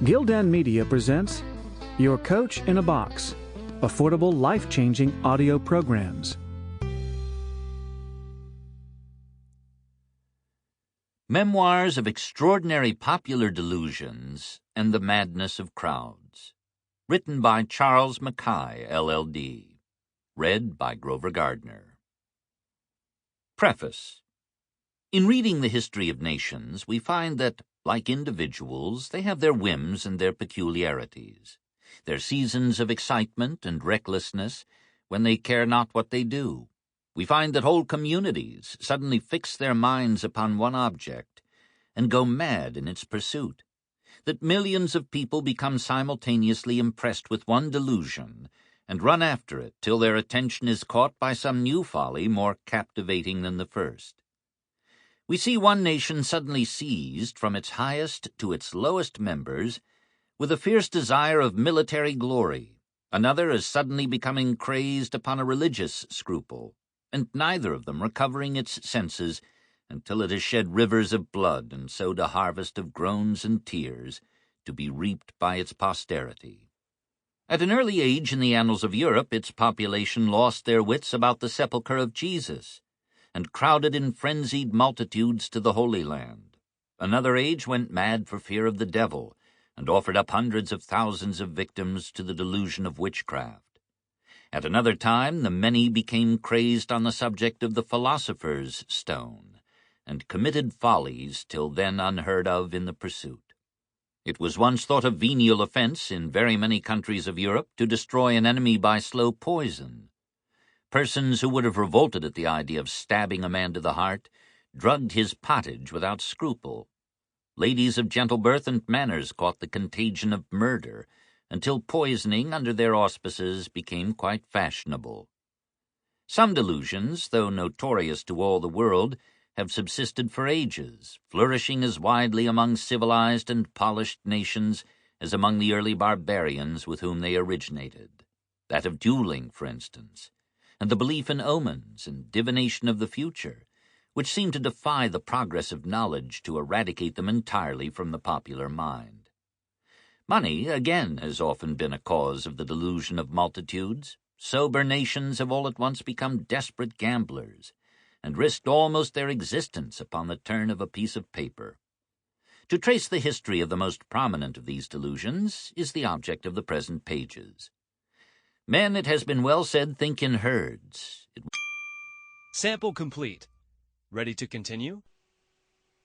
Gildan Media presents Your Coach in a Box, affordable, life-changing audio programs. Memoirs of Extraordinary Popular Delusions and the Madness of Crowds. Written by Charles MacKay, LLD. Read by Grover Gardner. Preface. In reading the history of nations, we find that, like individuals, they have their whims and their peculiarities, their seasons of excitement and recklessness when they care not what they do. We find that whole communities suddenly fix their minds upon one object and go mad in its pursuit, that millions of people become simultaneously impressed with one delusion and run after it till their attention is caught by some new folly more captivating than the first. We see one nation suddenly seized, from its highest to its lowest members, with a fierce desire of military glory, another as suddenly becoming crazed upon a religious scruple, and neither of them recovering its senses until it has shed rivers of blood and sowed a harvest of groans and tears to be reaped by its posterity. At an early age in the annals of Europe, its population lost their wits about the sepulchre of Jesus, and crowded in frenzied multitudes to the Holy Land. Another age went mad for fear of the devil, and offered up hundreds of thousands of victims to the delusion of witchcraft. At another time, the many became crazed on the subject of the philosopher's stone, and committed follies till then unheard of in the pursuit. It was once thought a venial offense in very many countries of Europe to destroy an enemy by slow poison. Persons who would have revolted at the idea of stabbing a man to the heart drugged his pottage without scruple. Ladies of gentle birth and manners caught the contagion of murder, until poisoning under their auspices became quite fashionable. Some delusions, though notorious to all the world, have subsisted for ages, flourishing as widely among civilized and polished nations as among the early barbarians with whom they originated. That of dueling, for instance, and the belief in omens and divination of the future, which seem to defy the progress of knowledge to eradicate them entirely from the popular mind. Money, again, has often been a cause of the delusion of multitudes. Sober nations have all at once become desperate gamblers, and risked almost their existence upon the turn of a piece of paper. To trace the history of the most prominent of these delusions is the object of the present pages. Men, it has been well said, think in herds. Sample complete. Ready to continue?